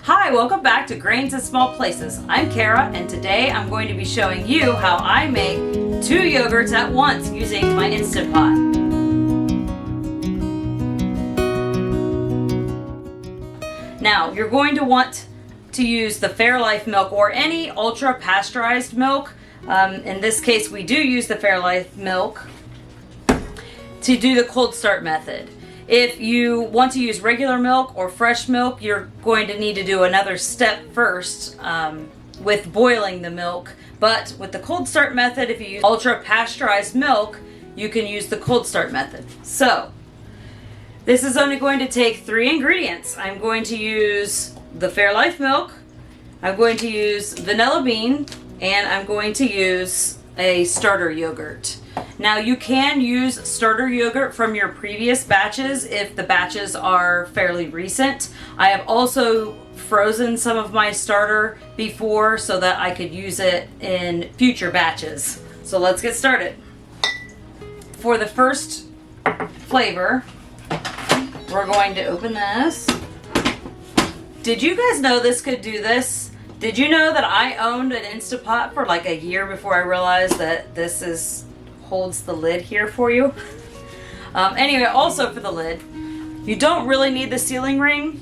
Hi, welcome back to Grains in Small Places. I'm Kara, and today I'm going to be showing you how I make 2 yogurts at once using my Instant Pot. Now, you're going to want to use the Fairlife milk or any ultra pasteurized milk. In this case, we do use the Fairlife milk to do the cold start method. If you want to use regular milk or fresh milk, you're going to need to do another step first with boiling the milk. But with the cold start method, if you use ultra pasteurized milk, you can use the cold start method. So, this is only going to take 3 ingredients. I'm going to use the Fairlife milk, I'm going to use vanilla bean, and I'm going to use a starter yogurt. Now you can use starter yogurt from your previous batches if the batches are fairly recent. I have also frozen some of my starter before so that I could use it in future batches. So let's get started. For the first flavor, we're going to open this. Did you guys know this could do this? Did you know that I owned an Instant Pot for like a year before I realized that this holds the lid here for you? Anyway, also for the lid, you don't really need the sealing ring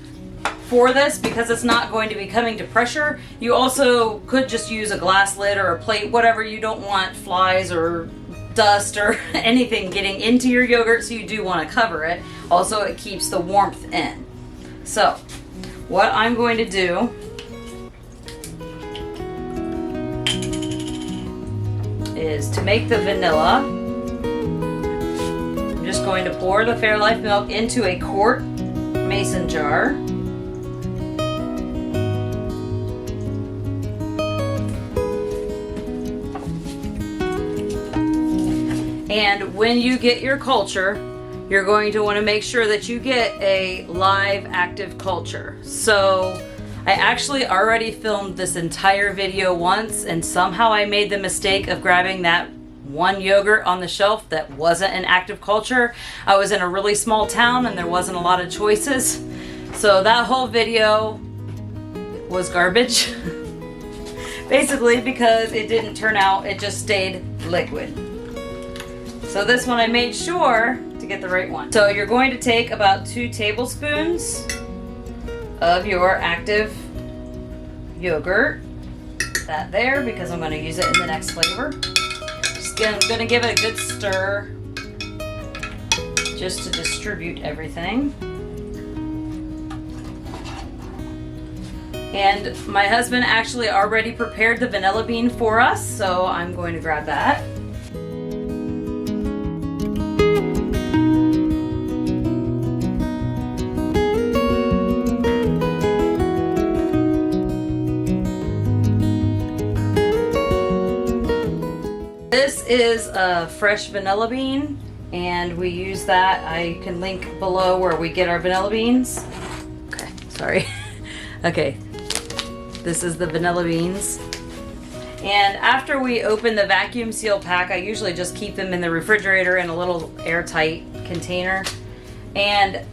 for this because it's not going to be coming to pressure. You also could just use a glass lid or a plate, whatever. You don't want flies or dust or anything getting into your yogurt, so you do want to cover it. Also, it keeps the warmth in. So, what I'm going to do is to make the vanilla, I'm just going to pour the Fairlife milk into a quart mason jar. And when you get your culture, you're going to want to make sure that you get a live active culture. So I actually already filmed this entire video once, and somehow I made the mistake of grabbing that one yogurt on the shelf that wasn't an active culture. I was in a really small town and there wasn't a lot of choices. So that whole video was garbage. Basically because it didn't turn out, it just stayed liquid. So this one I made sure to get the right one. So you're going to take about 2 tablespoons of your active yogurt. That there, because I'm going to use it in the next flavor. I'm going to give it a good stir just to distribute everything. And my husband actually already prepared the vanilla bean for us, so I'm going to grab that. This is a fresh vanilla bean, and we use that. I can link below where we get our vanilla beans. Okay, sorry. Okay, this is the vanilla beans. And after we open the vacuum seal pack, I usually just keep them in the refrigerator in a little airtight container. And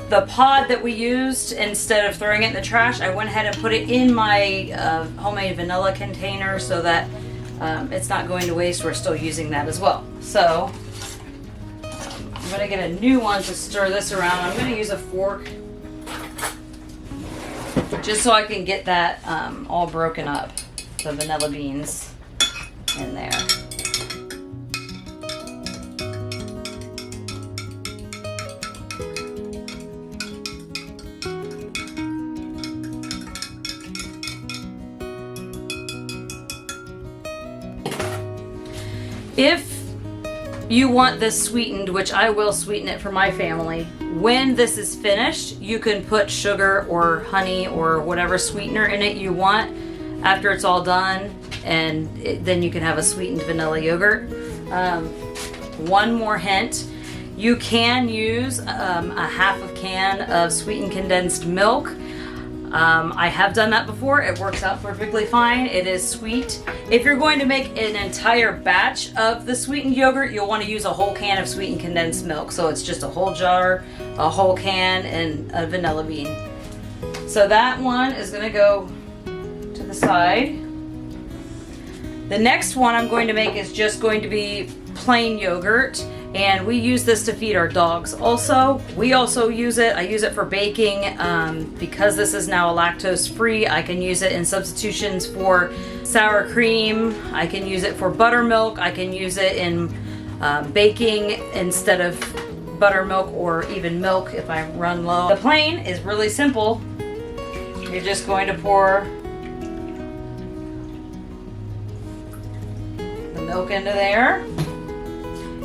the pod that we used, instead of throwing it in the trash, I went ahead and put it in my homemade vanilla container so that it's not going to waste. We're still using that as well. So I'm going to get a new one to stir this around. I'm going to use a fork just so I can get that all broken up, the vanilla beans in there. If you want this sweetened, which I will sweeten it for my family, when this is finished, you can put sugar or honey or whatever sweetener in it you want after it's all done, and then you can have a sweetened vanilla yogurt. One more hint, you can use a half a can of sweetened condensed milk. I have done that before. It works out perfectly fine. It is sweet. If you're going to make an entire batch of the sweetened yogurt, you'll want to use a whole can of sweetened condensed milk. So it's just a whole jar, a whole can, and a vanilla bean. So that one is going to go to the side. The next one I'm going to make is just going to be plain yogurt, and we use this to feed our dogs. Also, we also use it. I use it for baking because this is now a lactose free. I can use it in substitutions for sour cream. I can use it for buttermilk. I can use it in baking instead of buttermilk or even milk if I run low. The plain is really simple. You're just going to pour the milk into there,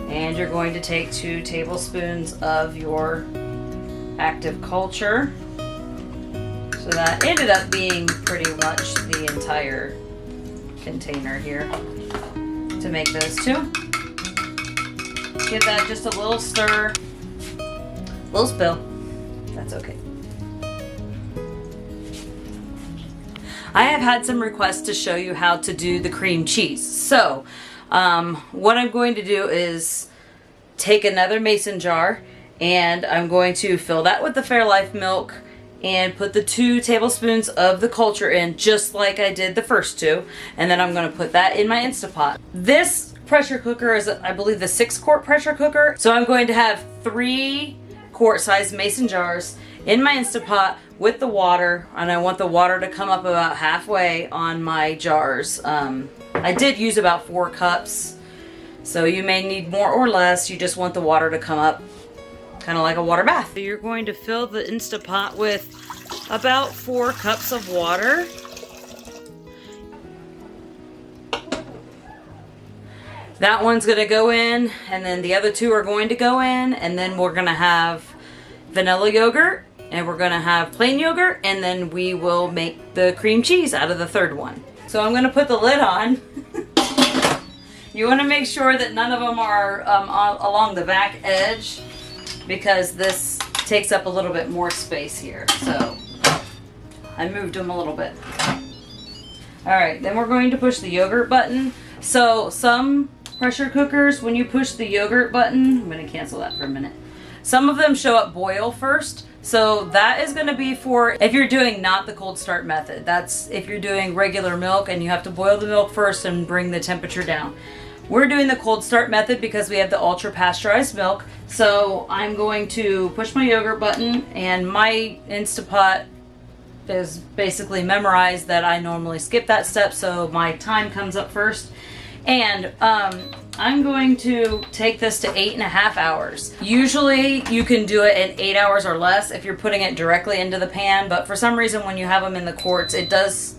and you're going to take 2 tablespoons of your active culture. So that ended up being pretty much the entire container here to make those 2. Give that just a little stir, little spill, that's okay. I have had some requests to show you how to do the cream cheese. So what I'm going to do is take another mason jar, and I'm going to fill that with the Fairlife milk and put the 2 tablespoons of the culture in, just like I did the first 2. And then I'm going to put that in my Instapot. This pressure cooker is, I believe, the 6-quart pressure cooker. So I'm going to have 3 quart-sized mason jars in my Instapot with the water, and I want the water to come up about halfway on my jars. I did use about 4 cups, so you may need more or less. You just want the water to come up kind of like a water bath. So you're going to fill the Instapot with about 4 cups of water. That one's going to go in, and then the other 2 are going to go in, and then we're going to have vanilla yogurt, and we're going to have plain yogurt, and then we will make the cream cheese out of the 3rd one. So I'm going to put the lid on. You want to make sure that none of them are along the back edge, because this takes up a little bit more space here. So I moved them a little bit. Alright, then we're going to push the yogurt button. So some pressure cookers, when you push the yogurt button, I'm going to cancel that for a minute. Some of them show up boil first. So that is going to be for if you're doing not the cold start method. That's if you're doing regular milk and you have to boil the milk first and bring the temperature down. We're doing the cold start method because we have the ultra pasteurized milk. So I'm going to push my yogurt button, and my Instapot is basically memorized that I normally skip that step, so my time comes up first. And I'm going to take this to 8.5 hours. Usually you can do it in 8 hours or less if you're putting it directly into the pan, but for some reason when you have them in the quarts, it does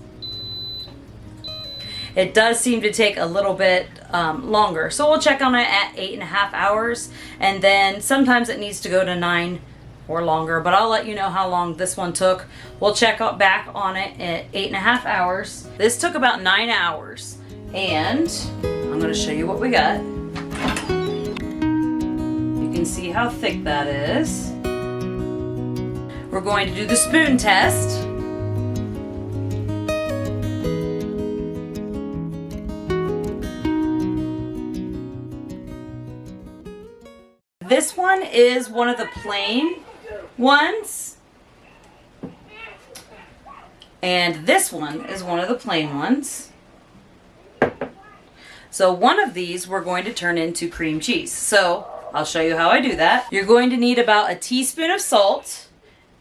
seem to take a little bit longer. So we'll check on it at 8.5 hours, and then sometimes it needs to go to 9 or longer, but I'll let you know how long this one took. We'll check back on it at 8.5 hours. This took about 9 hours. And I'm going to show you what we got. You can see how thick that is. We're going to do the spoon test. This one is one of the plain ones. And this one is one of the plain ones. So one of these we're going to turn into cream cheese. So I'll show you how I do that. You're going to need about a teaspoon of salt,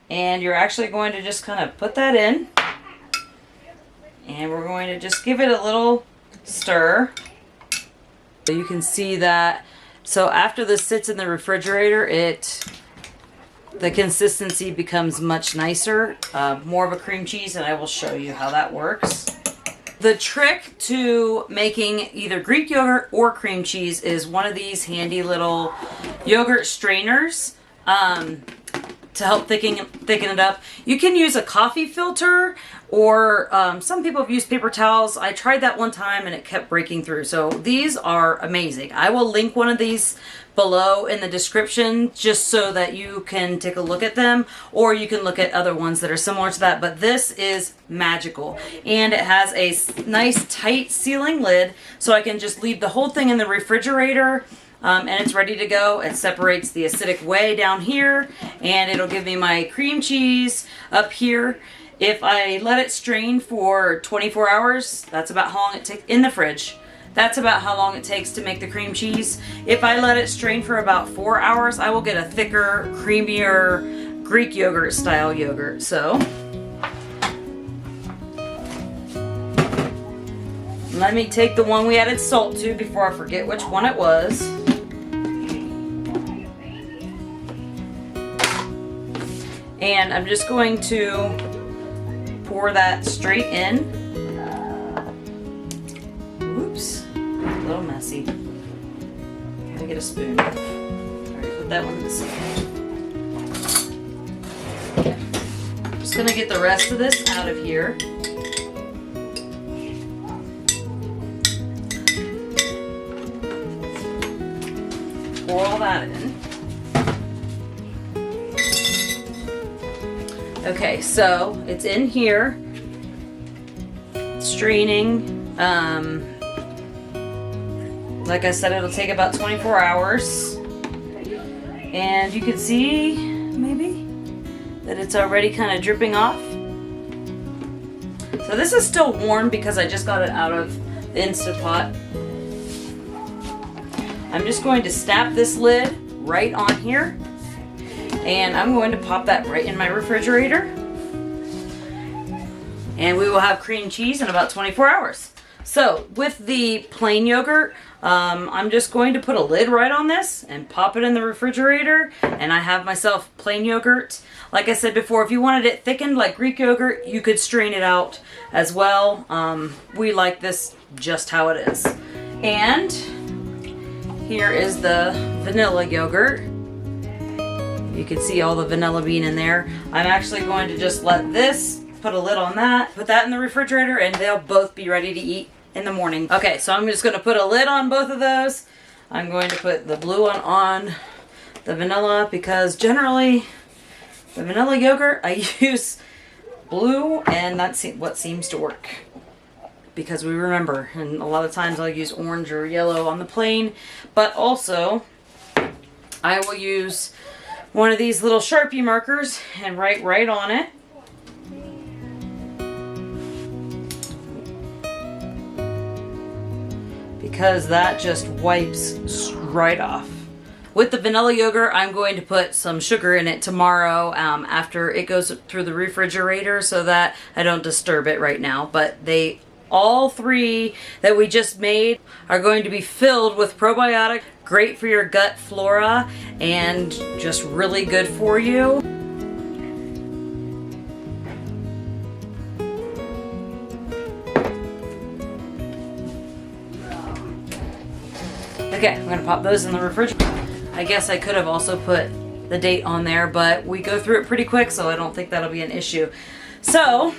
and you're actually going to just kind of put that in. And we're going to just give it a little stir. So you can see that. So after this sits in the refrigerator, the consistency becomes much nicer, more of a cream cheese, and I will show you how that works. The trick to making either Greek yogurt or cream cheese is one of these handy little yogurt strainers to help thicken it up. You can use a coffee filter, or some people have used paper towels. I tried that one time and it kept breaking through. So these are amazing. I will link one of these below in the description just so that you can take a look at them, or you can look at other ones that are similar to that. But this is magical, and it has a nice tight sealing lid, so I can just leave the whole thing in the refrigerator and it's ready to go. It separates the acidic whey down here, and it'll give me my cream cheese up here. If I let it strain for 24 hours, that's about how long it takes in the fridge. That's about how long it takes to make the cream cheese. If I let it strain for about 4 hours, I will get a thicker, creamier Greek yogurt style yogurt. So let me take the one we added salt to before I forget which one it was. And I'm just going to pour that straight in. Oops, a little messy. Let me get a spoon. All right, put that one in the side. Okay. I'm just gonna get the rest of this out of here. Pour all that in. Okay, so it's in here, straining. Like I said, it'll take about 24 hours. And you can see, maybe, that it's already kind of dripping off. So this is still warm because I just got it out of the Instant Pot. I'm just going to snap this lid right on here. And I'm going to pop that right in my refrigerator. And we will have cream cheese in about 24 hours. So with the plain yogurt, I'm just going to put a lid right on this and pop it in the refrigerator. And I have myself plain yogurt. Like I said before, if you wanted it thickened like Greek yogurt, you could strain it out as well. We like this just how it is. And here is the vanilla yogurt. You can see all the vanilla bean in there. I'm actually going to just let this, put a lid on that, put that in the refrigerator, and they'll both be ready to eat in the morning. Okay, so I'm just going to put a lid on both of those. I'm going to put the blue one on the vanilla because generally the vanilla yogurt, I use blue, and that's what seems to work. Because we remember, and a lot of times I'll use orange or yellow on the plain, but also I will use one of these little Sharpie markers and write right on it. Because that just wipes right off. With the vanilla yogurt, I'm going to put some sugar in it tomorrow after it goes through the refrigerator so that I don't disturb it right now. But all three that we just made are going to be filled with probiotic, great for your gut flora, and just really good for you. Okay, I'm gonna pop those in the refrigerator. I guess I could have also put the date on there, but we go through it pretty quick, so I don't think that'll be an issue. So,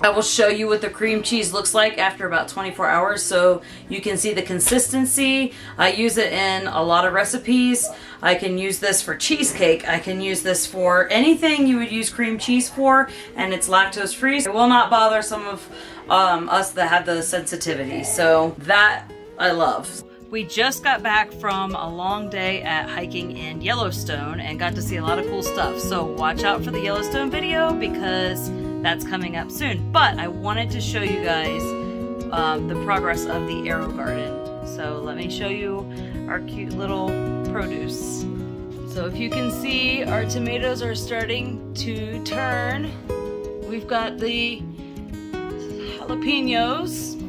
I will show you what the cream cheese looks like after about 24 hours so you can see the consistency. I use it in a lot of recipes. I can use this for cheesecake. I can use this for anything you would use cream cheese for, and it's lactose free. It will not bother some of us that have the sensitivity. So that I love. We just got back from a long day at hiking in Yellowstone and got to see a lot of cool stuff. So watch out for the Yellowstone video because that's coming up soon. But I wanted to show you guys the progress of the Arrow Garden. So let me show you our cute little produce. So if you can see, our tomatoes are starting to turn. We've got the jalapenos.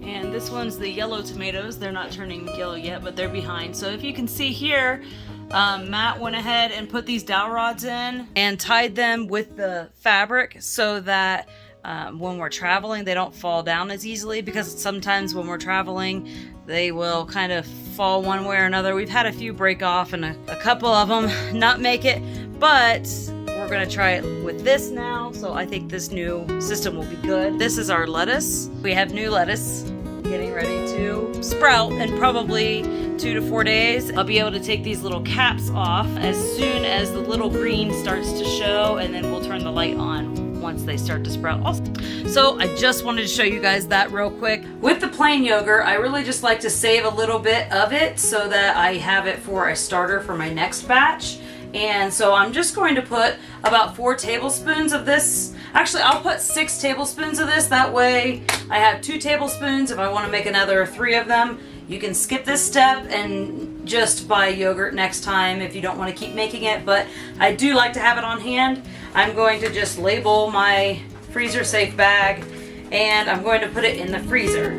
And this one's the yellow tomatoes. They're not turning yellow yet, but they're behind. So if you can see here, Matt went ahead and put these dowel rods in and tied them with the fabric so that when we're traveling they don't fall down as easily, because sometimes when we're traveling they will kind of fall one way or another. We've had a few break off and a couple of them not make it, but we're gonna try it with this now, so I think this new system will be good. This is our lettuce. We have new lettuce getting ready to sprout in probably 2 to 4 days. I'll be able to take these little caps off as soon as the little green starts to show, and then we'll turn the light on once they start to sprout also. So I just wanted to show you guys that real quick. With the plain yogurt, I really just like to save a little bit of it so that I have it for a starter for my next batch. And so I'm just going to put about 4 tablespoons of this. Actually, I'll put 6 tablespoons of this. That way I have 2 tablespoons. If I want to make another 3 of them, you can skip this step and just buy yogurt next time if you don't want to keep making it. But I do like to have it on hand. I'm going to just label my freezer safe bag and I'm going to put it in the freezer.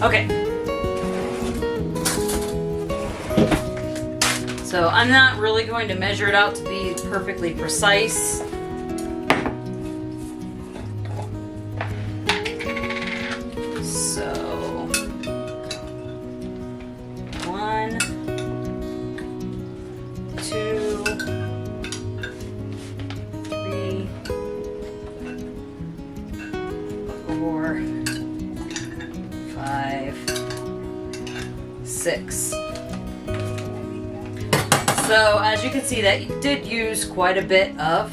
Okay. So I'm not really going to measure it out to be perfectly precise. So 1, 2, 3, 4, 5, 6. So as you can see, that you did use quite a bit of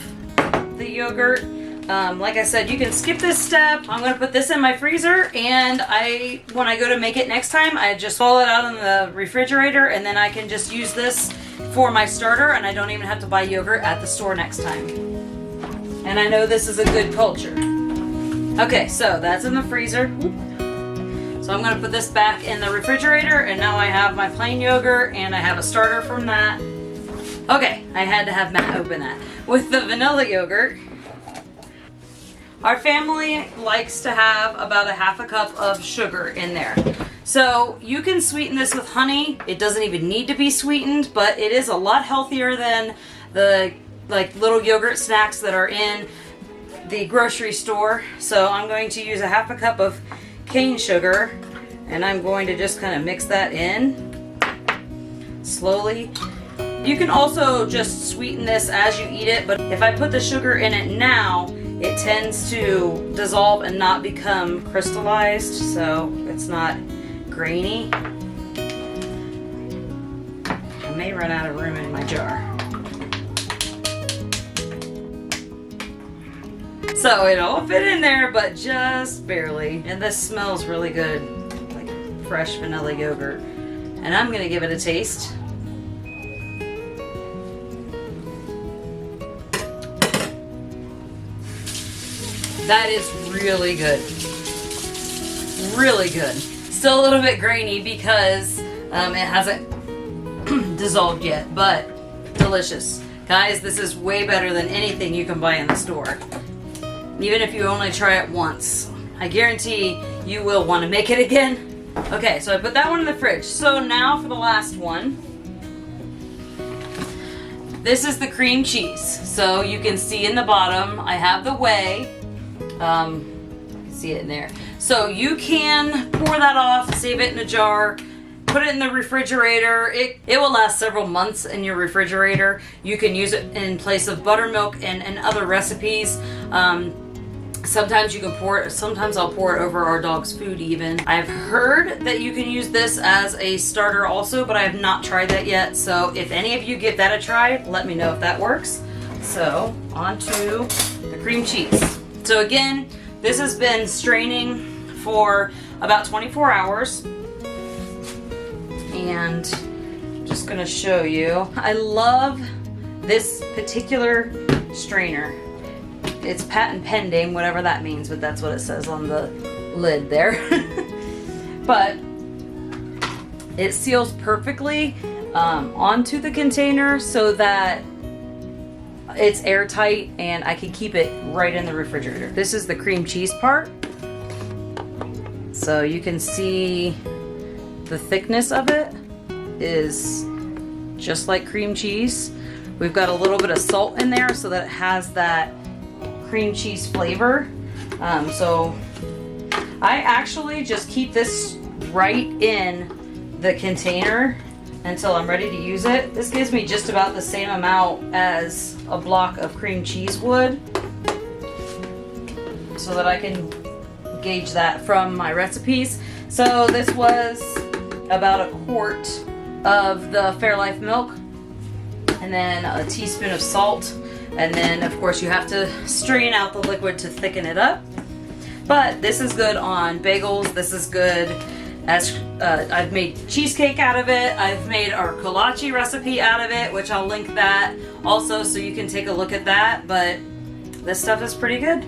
the yogurt. Like I said, you can skip this step. I'm going to put this in my freezer, and when I go to make it next time, I just pull it out in the refrigerator, and then I can just use this for my starter, and I don't even have to buy yogurt at the store next time. And I know this is a good culture. Okay, so that's in the freezer. So I'm going to put this back in the refrigerator, and now I have my plain yogurt, and I have a starter from that. Okay, I had to have Matt open that. With the vanilla yogurt, our family likes to have about a 1/2 cup of sugar in there. So you can sweeten this with honey. It doesn't even need to be sweetened, but it is a lot healthier than the little yogurt snacks that are in the grocery store. So I'm going to use a 1/2 cup of cane sugar, and I'm going to just kind of mix that in slowly. You can also just sweeten this as you eat it, but if I put the sugar in it now, it tends to dissolve and not become crystallized, so it's not grainy. I may run out of room in my jar. So it'll fit in there, but just barely. And this smells really good, like fresh vanilla yogurt. And I'm gonna give it a taste. That is really good. Really good. Still a little bit grainy because it hasn't dissolved yet, but delicious. Guys, this is way better than anything you can buy in the store. Even if you only try it once, I guarantee you will want to make it again. Okay, so I put that one in the fridge. So now for the last one. This is the cream cheese. So you can see in the bottom, I have the whey. You can see it in there. So you can pour that off, save it in a jar, put it in the refrigerator. It will last several months in your refrigerator. You can use it in place of buttermilk and other recipes. Sometimes you can pour it, sometimes I'll pour it over our dog's food even. I've heard that you can use this as a starter also, but I have not tried that yet. So if any of you give that a try, let me know if that works. So on to the cream cheese. So again, this has been straining for about 24 hours. And I'm just gonna show you. I love this particular strainer. It's patent pending, whatever that means, but that's what it says on the lid there. But it seals perfectly onto the container so that it's airtight and I can keep it right in the refrigerator. This is the cream cheese part. So you can see the thickness of it is just like cream cheese. We've got a little bit of salt in there so that it has that cream cheese flavor. So I actually just keep this right in the container until I'm ready to use it. This gives me just about the same amount as a block of cream cheese would, so that I can gauge that from my recipes. So this was about a quart of the Fairlife milk, and then a teaspoon of salt, and then of course you have to strain out the liquid to thicken it up. But this is good on bagels. This is good as I've made cheesecake out of it. I've made our kolache recipe out of it, which I'll link that also so you can take a look at that. But this stuff is pretty good.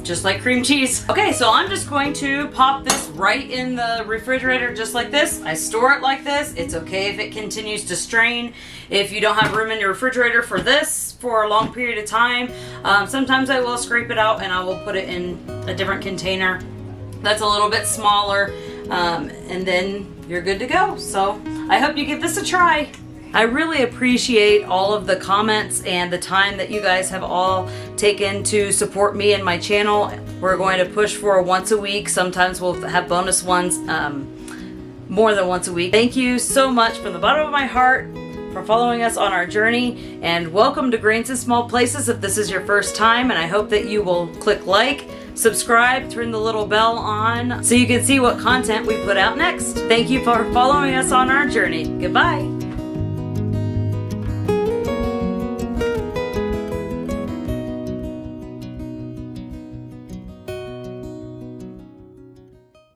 Just like cream cheese. Okay, so I'm just going to pop this right in the refrigerator just like this. I store it like this. It's okay if it continues to strain. If you don't have room in your refrigerator for this for a long period of time, sometimes I will scrape it out and I will put it in a different container that's a little bit smaller, and then you're good to go. So I hope you give this a try. I really appreciate all of the comments and the time that you guys have all taken to support me and my channel. We're going to push for once a week. Sometimes we'll have bonus ones more than once a week. Thank you so much from the bottom of my heart for following us on our journey, and welcome to Grains in Small Places if this is your first time, and I hope that you will click like, subscribe, turn the little bell on so you can see what content we put out next. Thank you for following us on our journey. Goodbye.